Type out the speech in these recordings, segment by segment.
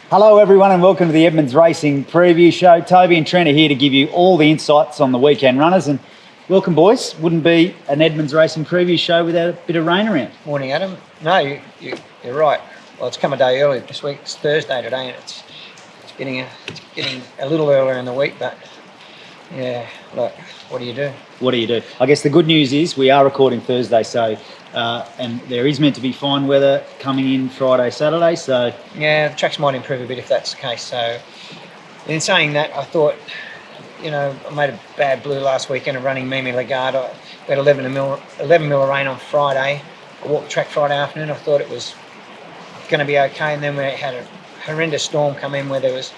Hello everyone and welcome to the Edmonds Racing Preview Show. Toby and Trent are here to give you all the insights on the weekend runners, and welcome boys. Wouldn't be an Edmonds Racing Preview Show without a bit of rain around. Morning, Adam. No, you're right. Well, it's come a day early this week. It's Thursday today, and it's getting a little earlier in the week. But yeah, look, what do you do? What do you do? I guess the good news is we are recording Thursday, so and there is meant to be fine weather coming in Friday, Saturday. So yeah, the tracks might improve a bit if that's the case. So in saying that, I thought, I made a bad blue last weekend of running Mimi Lagarde. We had 11 mil of rain on Friday. I walked the track Friday afternoon. I thought it was going to be okay, and then we had a horrendous storm come in where there was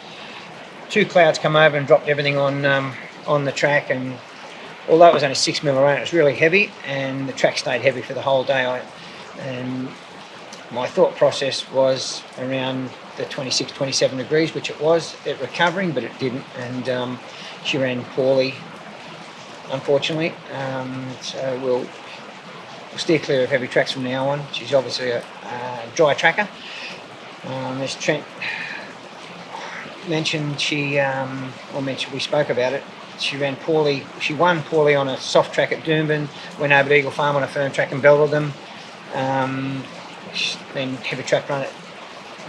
2 clouds come over and dropped everything on the track. And although it was only 6 mil of rain, it was really heavy, and the track stayed heavy for the whole day. And my thought process was around the 26, 27 degrees, which it was. It recovering, but it didn't, and she ran poorly, unfortunately. So we'll steer clear of heavy tracks from now on. She's obviously a dry tracker. As Trent mentioned, we spoke about it. She ran poorly. She won poorly on a soft track at Doomben, went over to Eagle Farm on a firm track and belted them. Then heavy track run at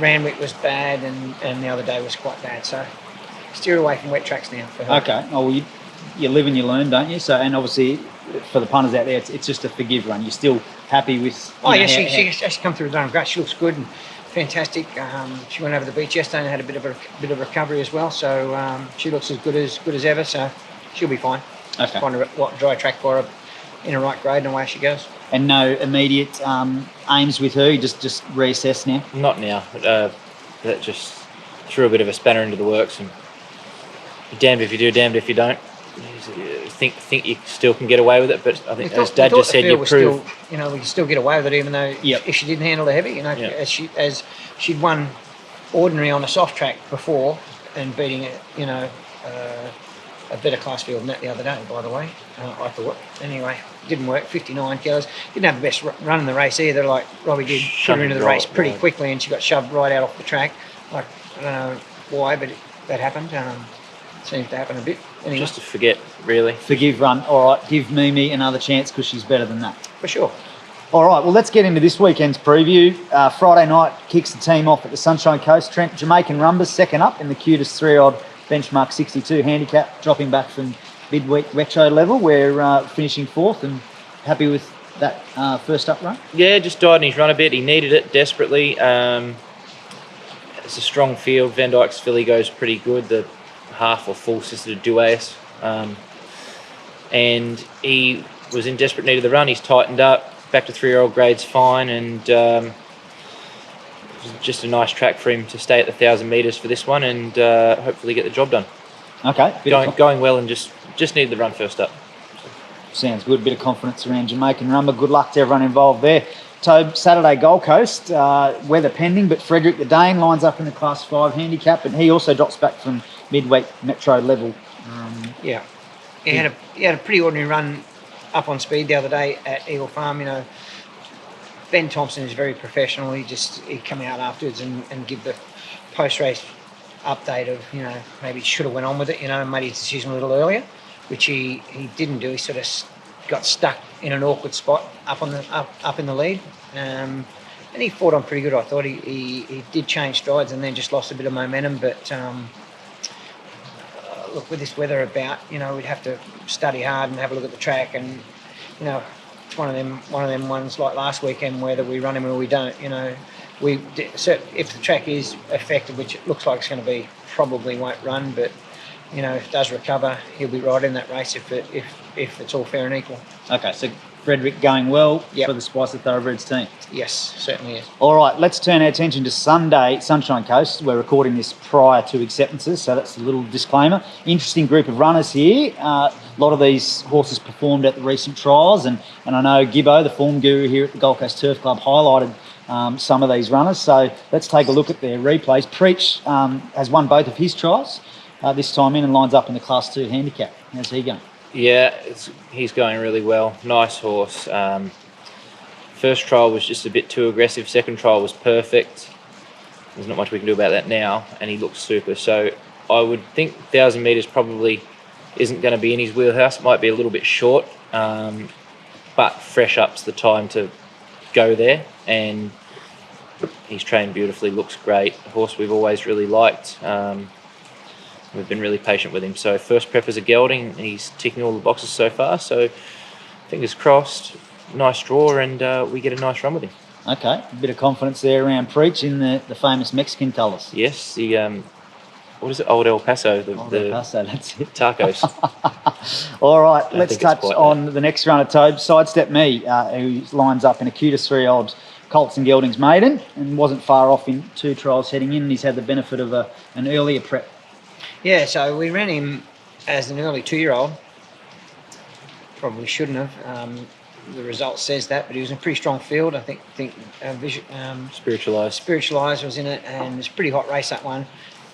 Randwick was bad, and the other day was quite bad. So steer away from wet tracks now for her. okay, well you live and you learn, don't you? So, and obviously for the punters out there, it's just a forgive run. You're still happy with? She come through and done great. She looks good and fantastic. She went over the beach yesterday and had a bit of recovery as well. So she looks as good as ever. So she'll be fine. Okay. Find a dry track for her in a right grade, and away she goes. And no immediate aims with her. You just reassess now. Not now. That just threw a bit of a spanner into the works, and you're damned if you do, damned if you don't. Think you still can get away with it, but I think as Dad just said, you prove. We can still get away with it, even though if she didn't handle the heavy, as she'd won ordinary on a soft track before and beating it, a better class field than that the other day. By the way, I thought. Anyway, didn't work. 59 kilos. Didn't have the best run in the race either. Like Robbie did, put her into the race pretty quickly, and she got shoved right out off the track. Like I don't know why, but that happened. Seems to happen a bit. Anyway. Just to forget, really. Forgive run. All right, give Mimi another chance because she's better than that. For sure. All right, well, let's get into this weekend's preview. Friday night kicks the team off at the Sunshine Coast. Trent, Jamaican Rumbers second up in the cutest 3-odd benchmark 62 handicap, dropping back from midweek retro level. We're finishing 4th and happy with that first up run. Yeah, just died in his run a bit. He needed it desperately. It's a strong field. Van Dyke's filly goes pretty good. The half or full sister to Duais. And he was in desperate need of the run. He's tightened up, back to 3-year-old grades fine, and it was just a nice track for him to stay at the 1,000 metres for this one and hopefully get the job done. Okay. Going well, and just needed the run first up. Sounds good. Bit of confidence around Jamaican Rumba. Good luck to everyone involved there. Tobe, Saturday Gold Coast, weather pending, but Frederick the Dane lines up in the Class 5 handicap, and he also drops back from midweek metro level. He had a pretty ordinary run up on speed the other day at Eagle Farm. Ben Thompson is very professional. He'd come out afterwards and give the post-race update of, maybe he should have went on with it, and made his decision a little earlier, which he didn't do. He sort of got stuck in an awkward spot up in the lead. And he fought on pretty good. I thought he did change strides and then just lost a bit of momentum, but look, with this weather about, we'd have to study hard and have a look at the track, and it's one of them ones like last weekend, whether we run him or we don't. If the track is affected, which it looks like it's going to be, probably won't run, but if it does recover, he'll be right in that race if it's all fair and equal. Okay, so Frederick going well for the Spice of Thoroughbreds team. Yes, certainly is. All right, let's turn our attention to Sunday, Sunshine Coast. We're recording this prior to acceptances, so that's a little disclaimer. Interesting group of runners here. A lot of these horses performed at the recent trials, and I know Gibbo, the form guru here at the Gold Coast Turf Club, highlighted some of these runners. So let's take a look at their replays. Preach has won both of his trials this time in and lines up in the Class 2 handicap. How's he going? Yeah, he's going really well. Nice horse. First trial was just a bit too aggressive. Second trial was perfect. there's not much we can do about that now, and he looks super. So I would think 1,000 metres probably isn't going to be in his wheelhouse. It might be a little bit short, but fresh up's the time to go there, and he's trained beautifully, looks great. A horse we've always really liked. We've been really patient with him. So first prep as a gelding, he's ticking all the boxes so far. So fingers crossed, nice draw, and we get a nice run with him. Okay, a bit of confidence there around Preach in the famous Mexican colours. Yes, the what is it? Old El Paso. El Paso, that's it. Tacos. All right, let's think touch it's quite on the next runner, Tobe. Sidestep Me, who lines up in a Q 3-year-old Colts and Geldings maiden and wasn't far off in 2 trials heading in. He's had the benefit of an earlier prep. Yeah, so we ran him as an early 2-year-old. Probably shouldn't have. The result says that, but he was in a pretty strong field. I think Spiritualized was in it, and it's a pretty hot race, that one.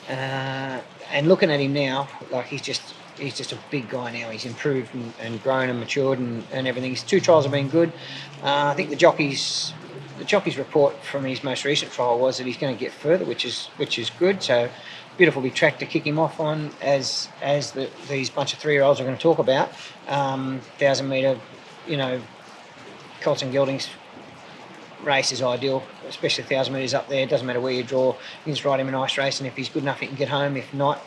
And looking at him now, like he's just a big guy now. He's improved and grown and matured and everything. His 2 trials have been good. I think the jockey's report from his most recent trial was that he's going to get further, which is good. So beautiful big track to kick him off on, as these bunch of 3-year-olds are going to talk about. 1,000 metre, Colts and Geldings race is ideal, especially 1,000 metres up there. It doesn't matter where you draw, you can just ride him a nice race, and if he's good enough he can get home. If not,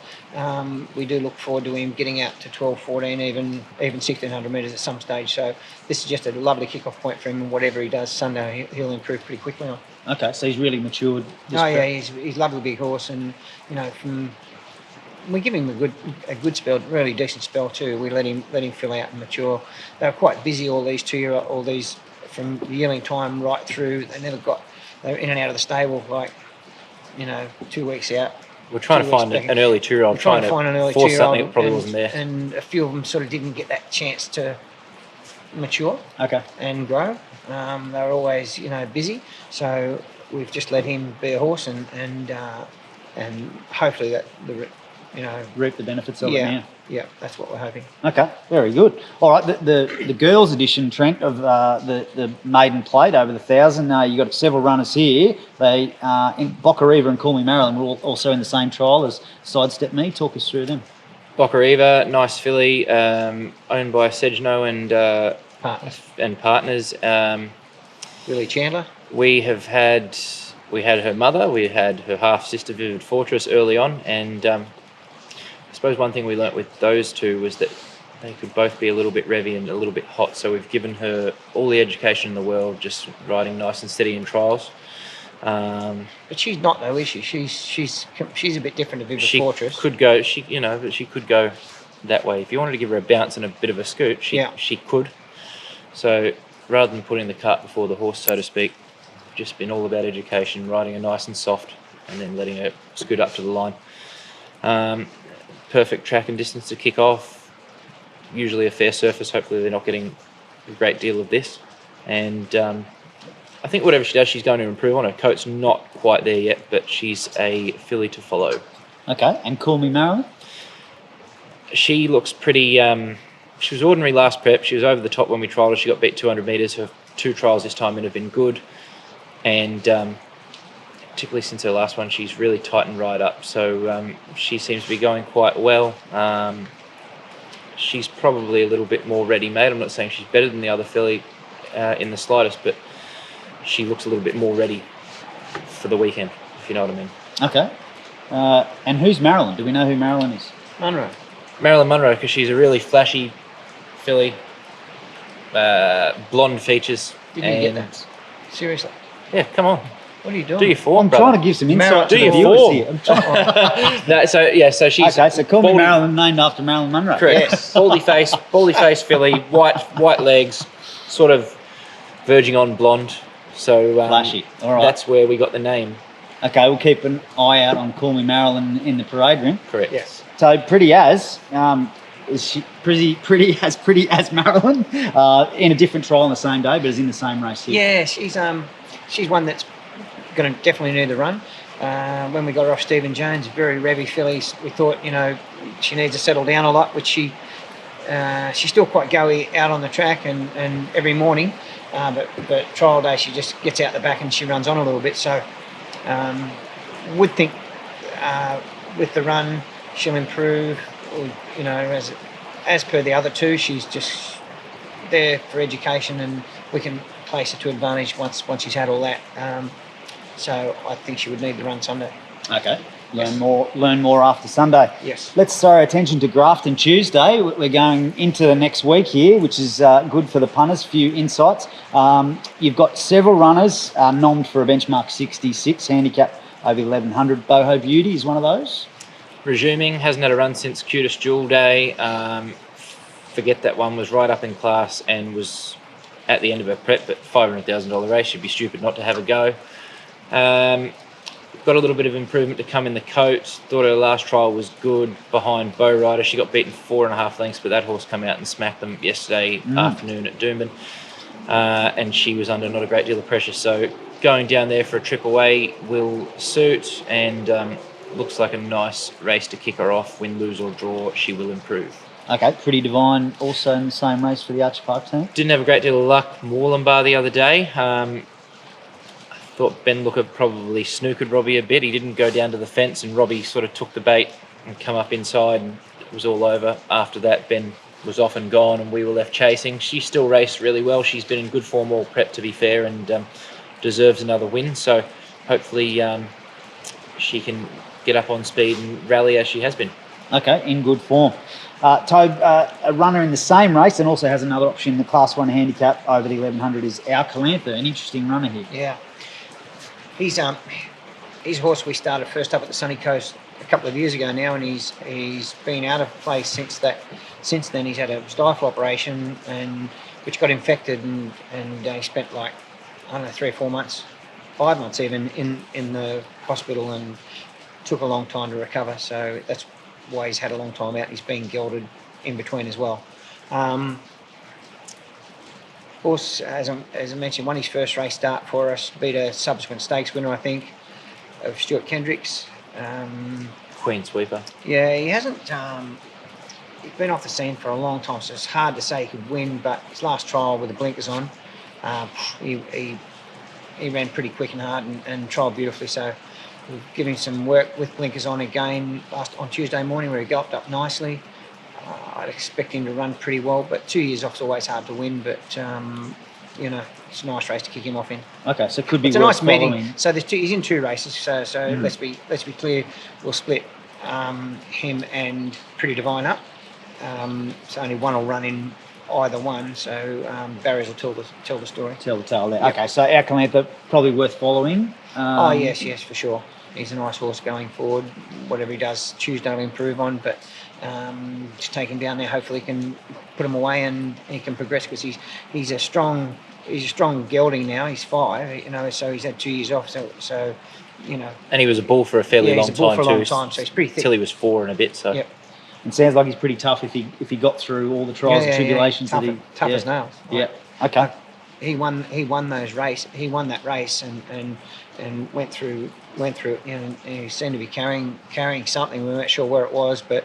we do look forward to him getting out to 12, 14, even 1,600 metres at some stage. So this is just a lovely kick-off point for him, and whatever he does Sunday he'll improve pretty quickly on. Okay, so he's really matured. Yeah, he's a lovely big horse, and we give him a good spell, really decent spell too. We let him fill out and mature. They were quite busy, all these 2-year-old, all these from the yearling time right through. They were in and out of the stable 2 weeks out. We're trying to find an early 2-year-old, trying to find an early 2-year-old, something that probably wasn't there. And a few of them sort of didn't get that chance to mature and grow. They were always busy, so we've just let him be a horse and hopefully that reap the benefits of it now. Yeah, that's what we're hoping. Okay, very good. All right, the girls' edition, Trent, of the maiden plate over the 1,000. You've got several runners here. They in Boccariva and Call Me Marilyn were also in the same trial as Sidestep Me. Talk us through them. Boccariva, nice filly, owned by Sedgno and partners. Willie Chandler. We had her mother, we had her half sister Vivid Fortress early on, and I suppose one thing we learnt with those two was that they could both be a little bit revvy and a little bit hot. So we've given her all the education in the world, just riding nice and steady in trials. But she's not though, is she? She's a bit different to Vivid Fortress. She could go. But she could go that way. If you wanted to give her a bounce and a bit of a scoot, she could. So rather than putting the cart before the horse, so to speak, just been all about education, riding her nice and soft, and then letting her scoot up to the line. Perfect track and distance to kick off. Usually a fair surface. Hopefully they're not getting a great deal of this. And I think whatever she does, she's going to improve on. Her coat's not quite there yet, but she's a filly to follow. Okay, and Call Me Marilyn? She looks pretty... she was ordinary last prep. She was over the top when we trialled her. She got beat 200 metres. Her 2 trials this time have been good. And particularly since her last one, she's really tightened right up. So she seems to be going quite well. She's probably a little bit more ready-made. I'm not saying she's better than the other filly in the slightest, but she looks a little bit more ready for the weekend, if you know what I mean. Okay. And who's Marilyn? Do we know who Marilyn is? Marilyn Monroe, because she's a really flashy filly, blonde features. Did you get that? Seriously? Yeah, come on. What are you doing? Do your form, I'm brother. trying to give some insight to the viewers here. So she's... Okay, so Call Me Marilyn, named after Marilyn Monroe. Correct. Yes. baldy face filly, white legs, sort of verging on blonde. So flashy. All right. That's where we got the name. Okay, we'll keep an eye out on Call Me Marilyn in the parade ring. Correct. Yes. So Pretty As, is she pretty as Marilyn in a different trial on the same day, but is in the same race here? Yeah, she's one that's going to definitely need the run. When we got her off Stephen Jones, very revvy fillies, we thought she needs to settle down a lot, which she's still quite goey out on the track and every morning, but trial day she just gets out the back and she runs on a little bit. So would think with the run she'll improve. Or, you know, as per the other two, she's just there for education, and we can place her to advantage once she's had all that. So I think she would need the run Sunday. Okay. Yes. Learn more after Sunday. Yes. Let's throw our attention to Grafton Tuesday. We're going into the next week here, which is good for the punters. Few insights. You've got several runners nommed for a benchmark 66 handicap over 1100. Boho Beauty is one of those. Resuming, hasn't had a run since Cutest Jewel Day. Forget that one, was right up in class and was at the end of her prep, but $500,000 race, she'd be stupid not to have a go. Got a little bit of improvement to come in the coat. Thought her last trial was good behind Bow Rider. She got beaten 4.5 lengths, but that horse come out and smacked them yesterday afternoon at Doomben. And she was under not a great deal of pressure. So going down there for a trip away will suit, and looks like a nice race to kick her off. Win, lose or draw, she will improve. Okay, Pretty Divine also in the same race for the Archer Park team. Didn't have a great deal of luck Moorlambar the other day. Thought Ben Looker probably snookered Robbie a bit. He didn't go down to the fence, and Robbie sort of took the bait and come up inside, and it was all over. After that, Ben was off and gone, and we were left chasing. She still raced really well. She's been in good form all prep, to be fair, and deserves another win. So hopefully she can get up on speed and rally as she has been. Okay, in good form. Tobe, a runner in the same race and also has another option in the Class 1 handicap over the 1100 is Our Calantha, an interesting runner here. Yeah. He's a horse we started first up at the Sunny Coast a couple of years ago now, and he's been out of place since that. Since then, he's had a stifle operation which got infected, and he spent 3 or 4 months, 5 months even in the hospital, and took a long time to recover. So that's why he's had a long time out. He's been gelded in between as well. Horse, as I mentioned, won his first race start for us, beat a subsequent stakes winner, I think, of Stuart Kendricks. Queen Sweeper. Yeah, he hasn't. He's been off the scene for a long time, so it's hard to say he could win. But his last trial with the blinkers on, he ran pretty quick and hard and trialled beautifully. So we'll give him some work with blinkers on again on Tuesday morning, where he galloped up nicely. I'd expect him to run pretty well, but 2 years off is always hard to win. But it's a nice race to kick him off in. Okay, so it could be. It's a nice following. meeting. So he's in 2 races. So let's be clear. We'll split him and Pretty Divine up. So only one will run in either one. So Barriers will tell the story. Tell the tale there. Yep. Okay, so Our Calantha probably worth following. Yes, for sure. He's a nice horse going forward. Whatever he does, Tuesday will improve on, but just take him down there. Hopefully, he can put him away and he can progress, because he's a strong gelding now. He's 5, so he's had 2 years off. So And he was a bull for a fairly long time too. So he's pretty thick. Till he was 4 and a bit. So. Yep. It sounds like he's pretty tough if he got through all the trials and tribulations Tough as nails. Yeah. Okay. He won those race. He won that race and went through it. And he seemed to be carrying something. We weren't sure where it was, but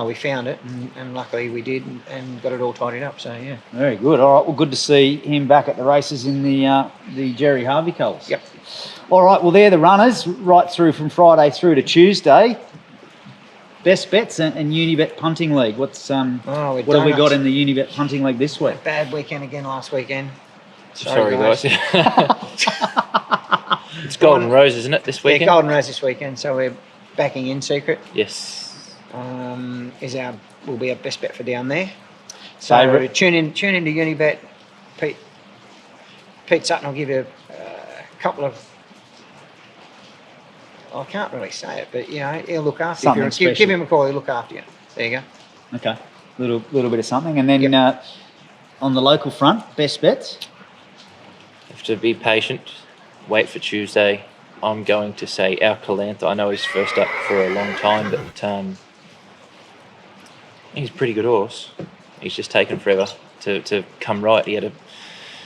we found it, and luckily we did, and got it all tidied up. So yeah. Very good. All right. Well, good to see him back at the races in the Jerry Harvey colours. Yep. All right. Well, they're the runners right through from Friday through to Tuesday. Best bets and Unibet Punting League. What have we got in the Unibet Punting League this week? Bad weekend again last weekend. Sorry guys. It's Golden Rose, isn't it, this weekend? Yeah, Golden Rose this weekend. So we're backing In Secret. Yes. Will be our best bet for down there. So Favourite? tune in to Unibet. Pete Sutton will give you a couple of. I can't really say it, but he'll look after you. Give him a call. He'll look after you. There you go. Okay, little bit of something, and then on the local front, best bets. Have to be patient. Wait for Tuesday. I'm going to say Our Calantha. I know he's first up for a long time, but he's a pretty good horse. He's just taken forever to come right. He had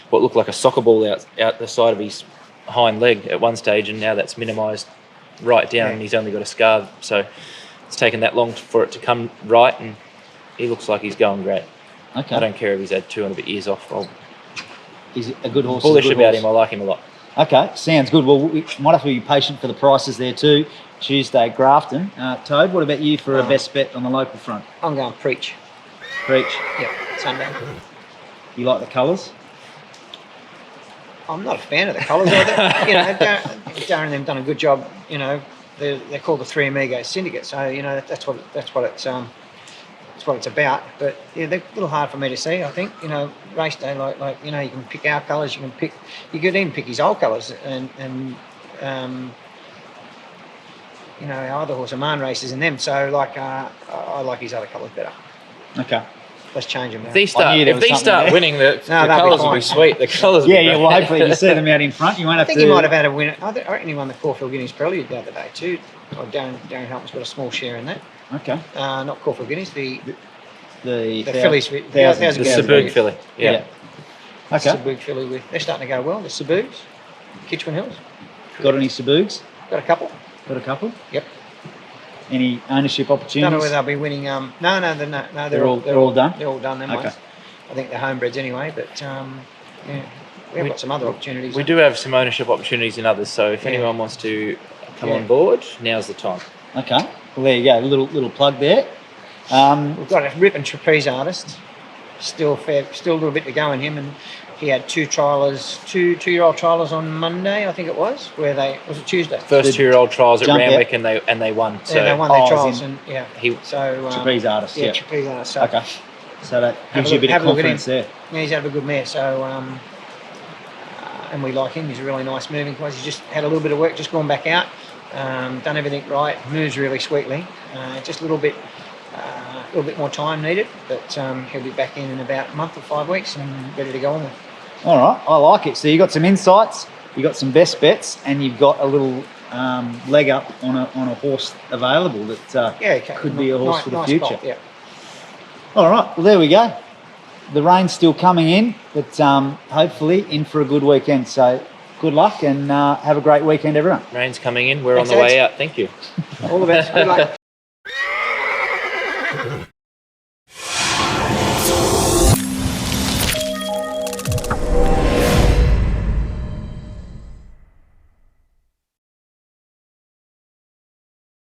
what looked like a soccer ball out the side of his hind leg at one stage, and now that's minimised right down, and he's only got a scar. So it's taken that long for it to come right, and he looks like he's going great. Okay. I don't care if he's had 2 and a bit years off. He's a good horse. Bullish about him. I like him a lot. Okay, sounds good. Well, we might have to be patient for the prices there too. Tuesday, Grafton. Toad, what about you for a best bet on the local front? I'm going Preach. Preach. Yep, Sunday. You like the colours? I'm not a fan of the colours. Darren and them done a good job. They're called the Three Amigos Syndicate. So that's what it's about. But yeah, they're a little hard for me to see. I think race day like you can pick our colours. You could even pick his old colours and our other horse, Aman, races in them. So I like his other colours better. Okay. Let's change them now. If they start winning, the colours will be sweet. The colours. Yeah. Well, hopefully you see them out in front. You won't have to. I think he might have had a win. I reckon he won the Caulfield Guineas Prelude the other day too. Or Darren Helton's got a small share in that. Okay. Not Caulfield Guineas. The fillies. fillies. The Saboog filly. Yeah. Okay. Saboog filly they're starting to go well. The Saboogs, Kitchwin Hills. Got any Saboogs? Got a couple. Got a couple. Yep. Any ownership opportunities? Don't know whether they'll be winning. No, they're all done. They're all done. Them Okay. ones. I think they're homebreds anyway. But we've got some other opportunities. We do have some ownership opportunities in others. So if anyone wants to come on board, now's the time. Okay. Well, there you go. Little plug there. We've got a rip and trapeze artist. Still a little bit to go in him, and he had two-year-old trialers on Monday, I think it was. Was it Tuesday? First 2-year-old trials at jump Randwick, and they won. So they won their trials, and Trapeze artist. Yeah, trapeze artist. So Okay. So that gives you a bit of confidence there. Yeah, he's had a good mare. So and we like him. He's a really nice moving horse. He's just had a little bit of work, just gone back out, done everything right, moves really sweetly. Just a little bit more time needed, but he'll be back in about a month or 5 weeks and ready to go on with. All right, I like it. So you got some insights, you got some best bets, and you've got a little leg up on a horse available that could be a horse for the future. Spot, yeah. All right, well there we go. The rain's still coming in, but hopefully in for a good weekend. So good luck and have a great weekend, everyone. Rain's coming in. We're Thanks, on the way Ed. out. Thank you. All the best. Good luck.